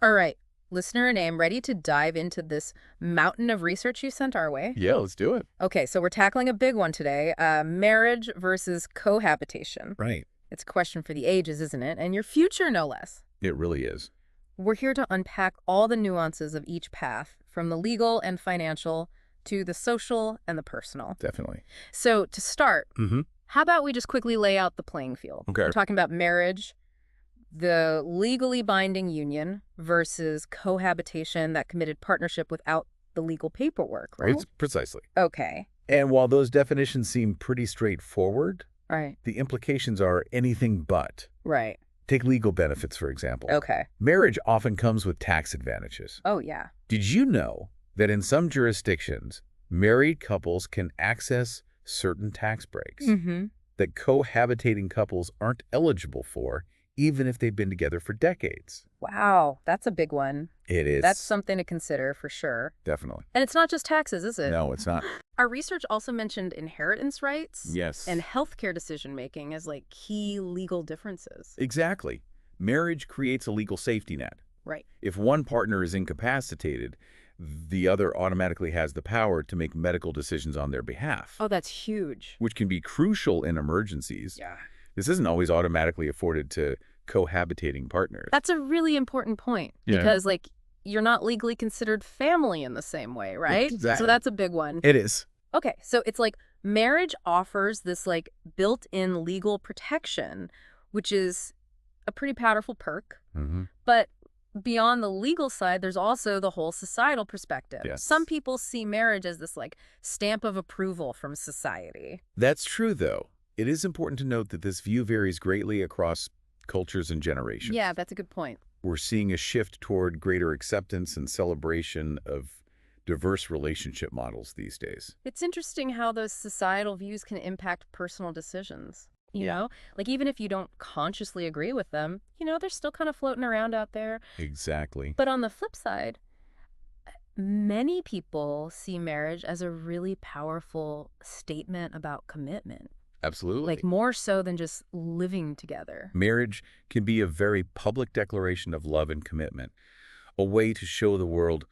All right, listener name, ready to dive into this mountain of research you sent our way? Yeah, let's do it. Okay, so we're tackling a big one today, marriage versus cohabitation. Right. It's a question for the ages, isn't it? And your future, no less. It really is. We're here to unpack all the nuances of each path, from the legal and financial to the social and the personal. Definitely. So to start, Mm-hmm. how about we just quickly lay out the playing field? Okay. We're talking about marriage, the legally binding union versus cohabitation, that committed partnership without the legal paperwork, right? It's precisely. Okay. And while those definitions seem pretty straightforward, Right. the implications are anything but. Right. Take legal benefits, for example. Okay. Marriage often comes with tax advantages. Oh, yeah. Did you know that in some jurisdictions, married couples can access certain tax breaks Mm-hmm. that cohabitating couples aren't eligible for, even if they've been together for decades? Wow, that's a big one. It is. That's something to consider for sure. Definitely. And it's not just taxes, is it? No, it's not. Our research also mentioned inheritance rights Yes. and healthcare decision-making as like key legal differences. Exactly. Marriage creates a legal safety net. Right. If one partner is incapacitated, the other automatically has the power to make medical decisions on their behalf, Oh, that's huge. which can be crucial in emergencies. Yeah. This isn't always automatically afforded to cohabitating partners. That's a really important point Yeah. because like you're not legally considered family in the same way, right? Exactly. So that's a big one. It is. Okay, so it's like marriage offers this like built-in legal protection, which is a pretty powerful perk. Mm-hmm. But beyond the legal side, there's also the whole societal perspective. Yes. Some people see marriage as this like stamp of approval from society. That's true, though. It is important to note that this view varies greatly across cultures and generations. Yeah, that's a good point. We're seeing a shift toward greater acceptance and celebration of diverse relationship models these days. It's interesting how those societal views can impact personal decisions. You Yeah. know, like even if you don't consciously agree with them, they're still kind of floating around out there. Exactly. But on the flip side, many people see marriage as a really powerful statement about commitment, Absolutely. like more so than just living together. Marriage can be a very public declaration of love and commitment, a way to show the world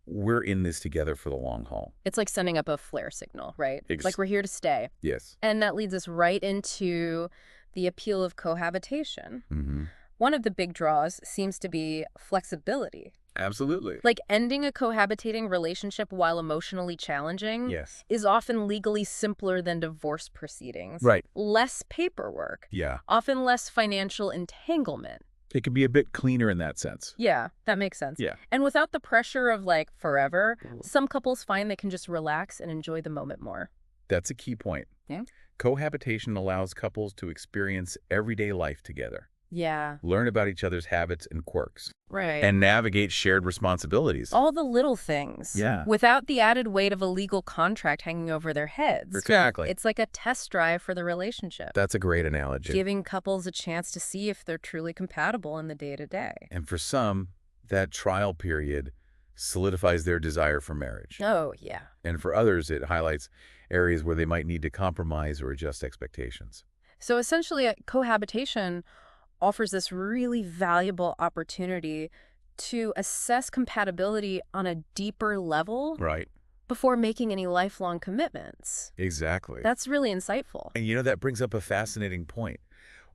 we're in this together for the long haul. It's like sending up a flare signal, right? Ex- Like we're here to stay. Yes. And that leads us right into the appeal of cohabitation. Mm-hmm. One of the big draws seems to be flexibility. Absolutely. Like ending a cohabitating relationship while emotionally challenging Yes. is often legally simpler than divorce proceedings. Right. Less paperwork, Yeah. often less financial entanglement. It can be a bit cleaner in that sense. Yeah, that makes sense. Yeah. And without the pressure of like forever, some couples find they can just relax and enjoy the moment more. That's a key point. Yeah. Cohabitation allows couples to experience everyday life together, Yeah, learn about each other's habits and quirks, right. and navigate shared responsibilities. all the little things. Yeah. Without the added weight of a legal contract hanging over their heads. Exactly. It's like a test drive for the relationship, That's a great analogy. giving couples a chance to see if they're truly compatible in the day-to-day. And for some, that trial period solidifies their desire for marriage. Oh, yeah. And for others, it highlights areas where they might need to compromise or adjust expectations. So essentially, cohabitation offers this really valuable opportunity to assess compatibility on a deeper level Right. before making any lifelong commitments. Exactly. That's really insightful. And that brings up a fascinating point.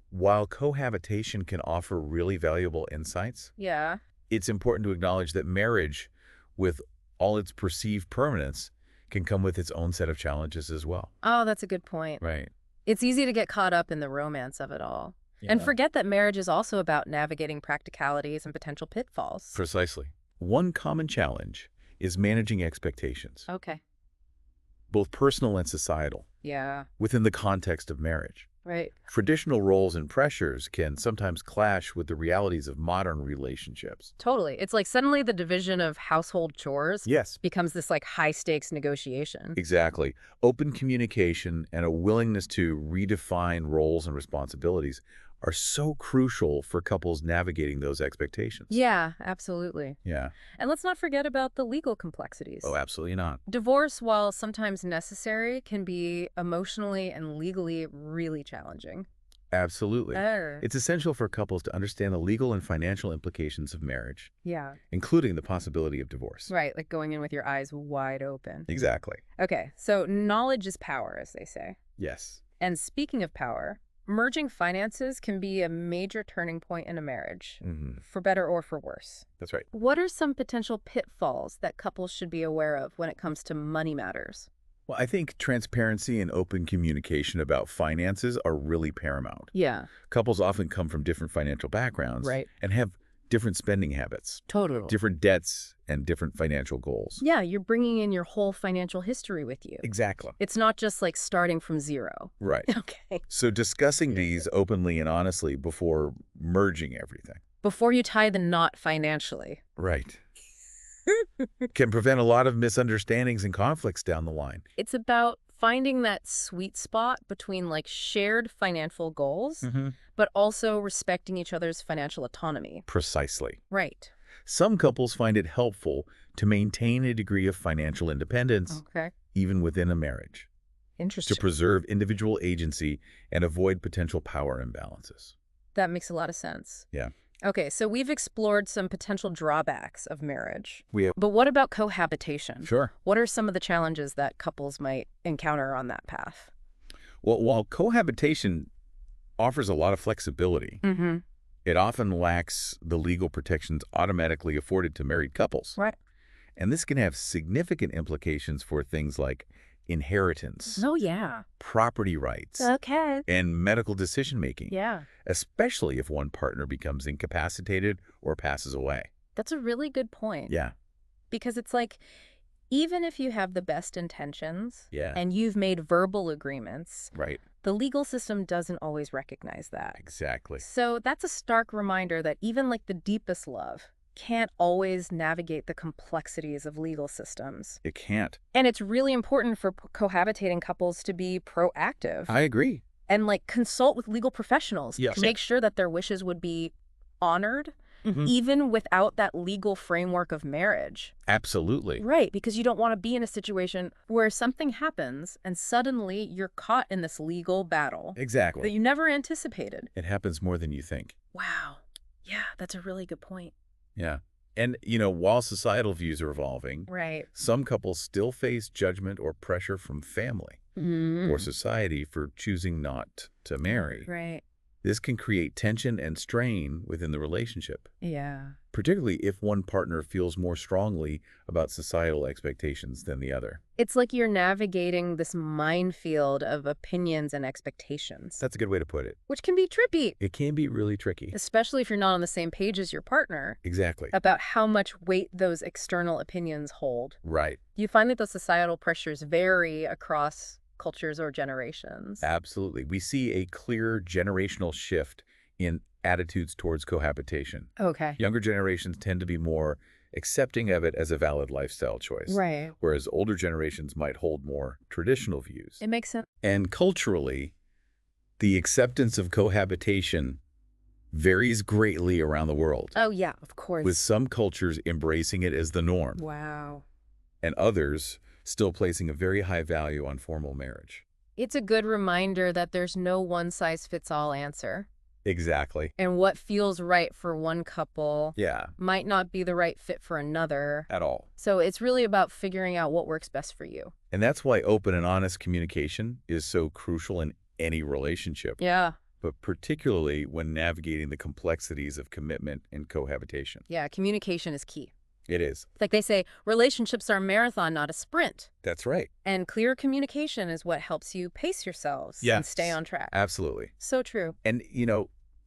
While cohabitation can offer really valuable insights, Yeah. it's important to acknowledge that marriage, with all its perceived permanence, can come with its own set of challenges as well. Oh, that's a good point. Right. It's easy to get caught up in the romance of it all. And forget that marriage is also about navigating practicalities and potential pitfalls. Precisely. One common challenge is managing expectations, Okay. both personal and societal, Yeah. within the context of marriage. Right. Traditional roles and pressures can sometimes clash with the realities of modern relationships. Totally. It's like suddenly the division of household chores Yes. becomes this like high stakes negotiation. Exactly. Open communication and a willingness to redefine roles and responsibilities are so crucial for couples navigating those expectations. Yeah, absolutely. Yeah. And let's not forget about the legal complexities. Oh, absolutely not. Divorce, while sometimes necessary, can be emotionally and legally really challenging. Absolutely. Oh. It's essential for couples to understand the legal and financial implications of marriage, Yeah. including the possibility of divorce. Right, like going in with your eyes wide open. Exactly. Okay, so knowledge is power, as they say. Yes. And speaking of power, merging finances can be a major turning point in a marriage, for better or for worse. That's right. What are some potential pitfalls that couples should be aware of when it comes to money matters? Well, I think transparency and open communication about finances are really paramount. Yeah, Couples often come from different financial backgrounds right. and have different spending habits, Totally. different debts, and different financial goals. Yeah, you're bringing in your whole financial history with you. Exactly. It's not just like starting from zero. Right. Okay. So discussing these openly and honestly before merging everything. Before you tie the knot financially. Right. Can prevent a lot of misunderstandings and conflicts down the line. It's about finding that sweet spot between like shared financial goals, but also respecting each other's financial autonomy. Precisely. Right. Some couples find it helpful to maintain a degree of financial independence, Okay. even within a marriage, to Interesting. preserve individual agency and avoid potential power imbalances. That makes a lot of sense. Yeah. Okay, so we've explored some potential drawbacks of marriage. We have, But what about cohabitation? sure. What are some of the challenges that couples might encounter on that path? Well, while cohabitation offers a lot of flexibility, it often lacks the legal protections automatically afforded to married couples. Right. And this can have significant implications for things like inheritance, Oh, yeah. property rights, Okay. and medical decision-making, Yeah. especially if one partner becomes incapacitated or passes away. That's a really good point. Yeah. Because it's like, even if you have the best intentions Yeah. and you've made verbal agreements, Right. the legal system doesn't always recognize that. Exactly. So that's a stark reminder that even like the deepest love can't always navigate the complexities of legal systems. It can't. And it's really important for cohabitating couples to be proactive I agree. and like consult with legal professionals Yes. to make sure that their wishes would be honored, Mhm. even without that legal framework of marriage. Absolutely. Right, because you don't want to be in a situation where something happens and suddenly you're caught in this legal battle that Exactly. you never anticipated. It happens more than you think. Wow. Yeah, that's a really good point. Yeah. And, while societal views are evolving, Right. some couples still face judgment or pressure from family or society for choosing not to marry. Right. This can create tension and strain within the relationship, Yeah. particularly if one partner feels more strongly about societal expectations than the other. It's like you're navigating this minefield of opinions and expectations, That's a good way to put it. which can be trippy, It can be really tricky. especially if you're not on the same page as your partner Exactly. about how much weight those external opinions hold. Right. You find that those societal pressures vary across cultures or generations. Absolutely. We see a clear generational shift in attitudes towards cohabitation. Okay. Younger generations tend to be more accepting of it as a valid lifestyle choice, Right. whereas older generations might hold more traditional views. It makes sense. And culturally, the acceptance of cohabitation varies greatly around the world, Oh, yeah, of course. with some cultures embracing it as the norm Wow. and others still placing a very high value on formal marriage. It's a good reminder that there's no one-size-fits-all answer. Exactly. And what feels right for one couple Yeah, might not be the right fit for another. at all. So it's really about figuring out what works best for you. And that's why open and honest communication is so crucial in any relationship, Yeah. but particularly when navigating the complexities of commitment and cohabitation. Yeah, communication is key. It is. Like they say, relationships are a marathon, not a sprint. That's right. And clear communication is what helps you pace yourselves and Yes. stay on track. Absolutely. So true. And,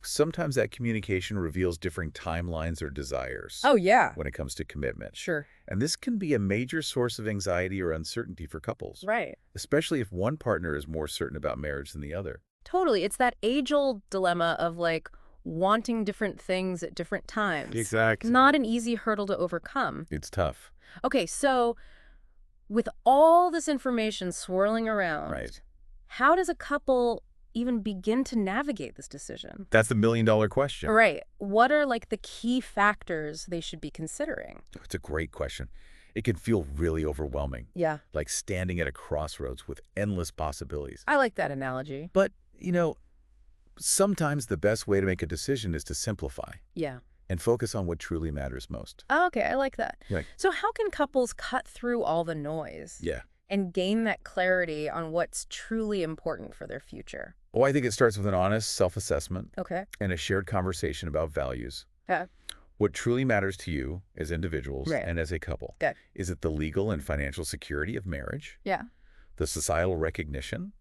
sometimes that communication reveals differing timelines or desires Oh, yeah. when it comes to commitment. Sure. And this can be a major source of anxiety or uncertainty for couples, Right. especially if one partner is more certain about marriage than the other. Totally. It's that age-old dilemma of like wanting different things at different times. Exactly. Not an easy hurdle to overcome. It's tough. Okay, so with all this information swirling around, Right. how does a couple even begin to navigate this decision? That's the million-dollar question. Right. What are like the key factors they should be considering? It's a great question. It can feel really overwhelming, Yeah. like standing at a crossroads with endless possibilities. I like that analogy. But, Sometimes the best way to make a decision is to simplify Yeah. and focus on what truly matters most. Oh, okay, I like that. Right. So how can couples cut through all the noise Yeah. and gain that clarity on what's truly important for their future? Well, I think it starts with an honest self-assessment Okay. and a shared conversation about values. Yeah. What truly matters to you as individuals Right. and as a couple? Good. Is it the legal and financial security of marriage, Yeah. the societal recognition,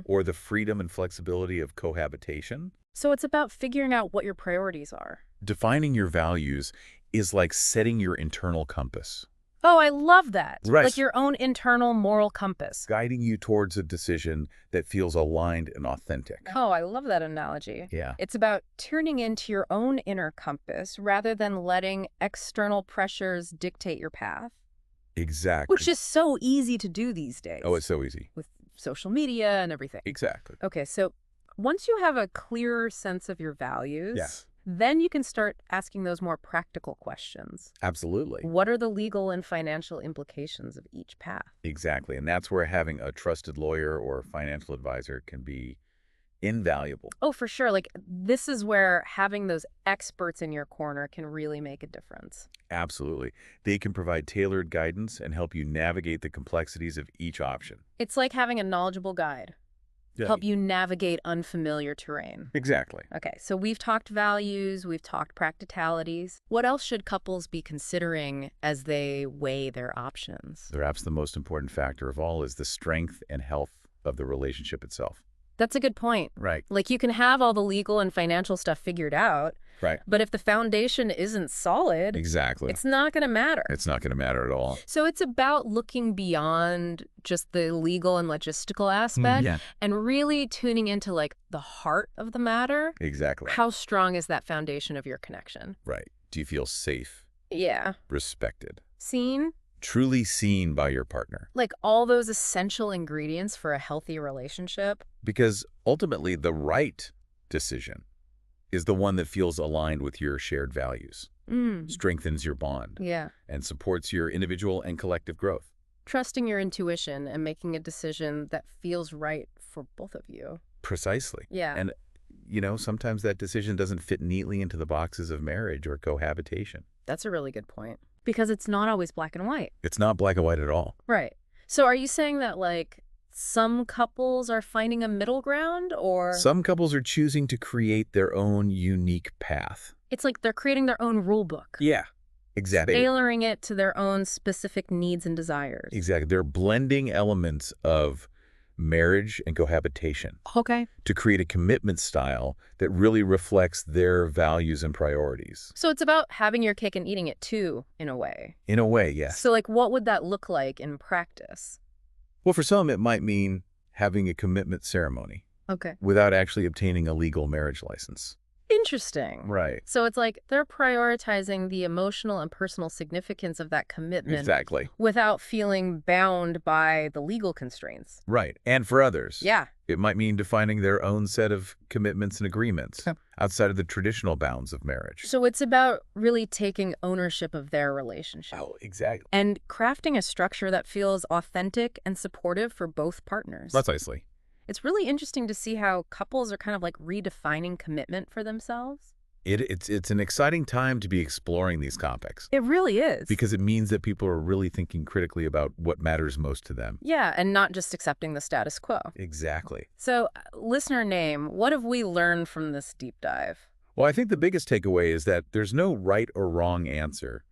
or the freedom and flexibility of cohabitation? So it's about figuring out what your priorities are. Defining your values is like setting your internal compass, Oh, I love that. Right. Like your own internal moral compass. guiding you towards a decision that feels aligned and authentic. Oh, I love that analogy. Yeah, It's about tuning into your own inner compass rather than letting external pressures dictate your path, exactly. which is so easy to do these days Oh, it's so easy. with social media and everything. Exactly. Okay, so once you have a clearer sense of your values, Yes. then you can start asking those more practical questions. Absolutely. What are the legal and financial implications of each path? Exactly. And that's where having a trusted lawyer or financial advisor can be invaluable. Oh, for sure. Like, this is where having those experts in your corner can really make a difference. Absolutely. They can provide tailored guidance and help you navigate the complexities of each option. It's like having a knowledgeable guide, Yeah. help you navigate unfamiliar terrain. Exactly. Okay, so we've talked values, we've talked practicalities. What else should couples be considering as they weigh their options? Perhaps the most important factor of all is the strength and health of the relationship itself. That's a good point. Right. Like, you can have all the legal and financial stuff figured out, Right. but if the foundation isn't solid, Exactly. it's not going to matter. It's not going to matter at all. So it's about looking beyond just the legal and logistical aspect Yeah. and really tuning into like the heart of the matter. Exactly. How strong is that foundation of your connection? Right. Do you feel safe, Yeah. respected, Seen? truly seen by your partner? Like all those essential ingredients for a healthy relationship. Because ultimately, the right decision is the one that feels aligned with your shared values, strengthens your bond, Yeah. and supports your individual and collective growth. Trusting your intuition and making a decision that feels right for both of you. Precisely. Yeah. And, sometimes that decision doesn't fit neatly into the boxes of marriage or cohabitation. That's a really good point. Because it's not always black and white. It's not black and white at all. Right. So are you saying that like some couples are finding a middle ground, or Some couples are choosing to create their own unique path. it's like they're creating their own rule book, Yeah, exactly. tailoring it to their own specific needs and desires? Exactly. They're blending elements of marriage and cohabitation Okay. to create a commitment style that really reflects their values and priorities. So it's about having your cake and eating it too, in a way. In a way, yes. So like what would that look like in practice? Well, for some, it might mean having a commitment ceremony Okay. without actually obtaining a legal marriage license. Interesting. Right. So it's like they're prioritizing the emotional and personal significance of that commitment Exactly. without feeling bound by the legal constraints. Right. And for others, Yeah. it might mean defining their own set of commitments and agreements Yep. outside of the traditional bounds of marriage. So it's about really taking ownership of their relationship Oh, exactly. and crafting a structure that feels authentic and supportive for both partners. Precisely. It's really interesting to see how couples are kind of like redefining commitment for themselves. It's an exciting time to be exploring these topics It really is. because it means that people are really thinking critically about what matters most to them. Yeah, and not just accepting the status quo. Exactly. So, listener name, what have we learned from this deep dive? Well, I think the biggest takeaway is that there's no right or wrong answer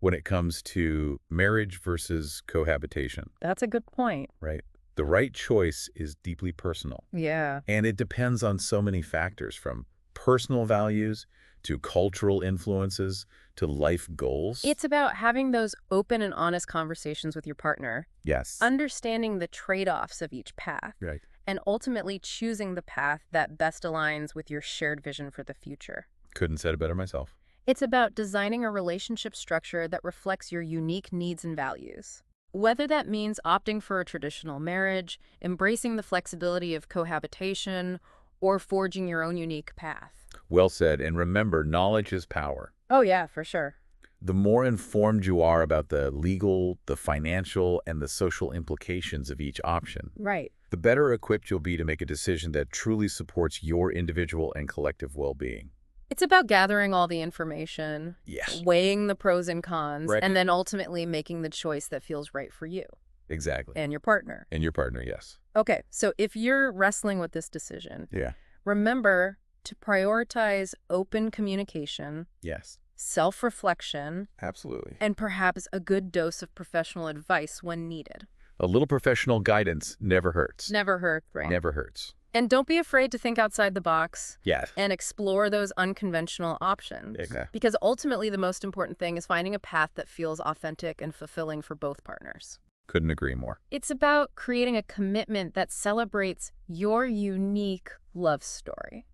when it comes to marriage versus cohabitation, That's a good point. right? The right choice is deeply personal, Yeah. and it depends on so many factors, from personal values to cultural influences to life goals. It's about having those open and honest conversations with your partner, Yes. understanding the trade-offs of each path, Right. and ultimately choosing the path that best aligns with your shared vision for the future. Couldn't said it better myself. It's about designing a relationship structure that reflects your unique needs and values. Whether that means opting for a traditional marriage, embracing the flexibility of cohabitation, or forging your own unique path. Well said. And remember, knowledge is power. Oh, yeah, for sure. The more informed you are about the legal, the financial, and the social implications of each option, Right. the better equipped you'll be to make a decision that truly supports your individual and collective well-being. It's about gathering all the information, Yes. weighing the pros and cons, Right. and then ultimately making the choice that feels right for you Exactly. and your partner. And your partner, yes. Okay, so if you're wrestling with this decision, Yeah. remember to prioritize open communication, Yes. self-reflection, Absolutely. and perhaps a good dose of professional advice when needed. A little professional guidance never hurts. Never hurt, right? Never hurts. And don't be afraid to think outside the box Yes. and explore those unconventional options. Exactly. Because ultimately, the most important thing is finding a path that feels authentic and fulfilling for both partners. Couldn't agree more. It's about creating a commitment that celebrates your unique love story,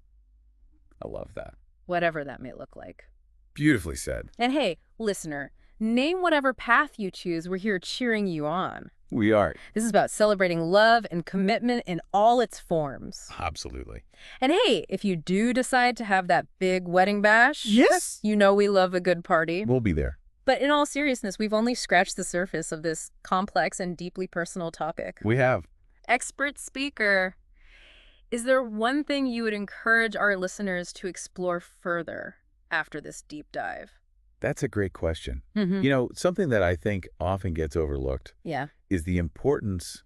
I love that. whatever that may look like. Beautifully said. And hey, listener, name whatever path you choose. We're here cheering you on. We are. This is about celebrating love and commitment in all its forms. Absolutely. And hey, if you do decide to have that big wedding bash, Yes. you know we love a good party. We'll be there. But in all seriousness, we've only scratched the surface of this complex and deeply personal topic. We have. Expert speaker, is there one thing you would encourage our listeners to explore further after this deep dive? That's a great question. Mm-hmm. Something that I think often gets overlooked Yeah. is the importance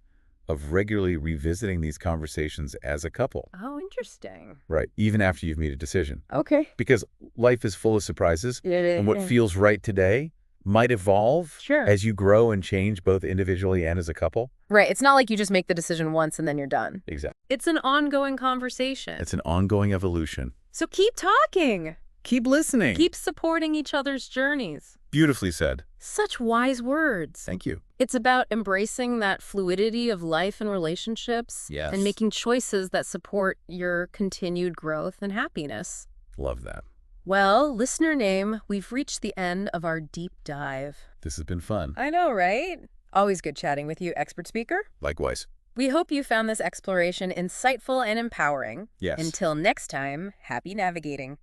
of regularly revisiting these conversations as a couple, Oh, interesting. right? Even after you've made a decision. Okay. Because life is full of surprises, and what Yeah. feels right today might evolve Sure. as you grow and change both individually and as a couple. Right. It's not like you just make the decision once and then you're done. Exactly. It's an ongoing conversation. It's an ongoing evolution. So keep talking. Keep listening. Keep supporting each other's journeys. Beautifully said. Such wise words. Thank you. It's about embracing that fluidity of life and relationships. Yes. And making choices that support your continued growth and happiness. Love that. Well, listener name, we've reached the end of our deep dive. This has been fun. I know, right? Always good chatting with you, expert speaker. Likewise. We hope you found this exploration insightful and empowering. Yes. Until next time, happy navigating.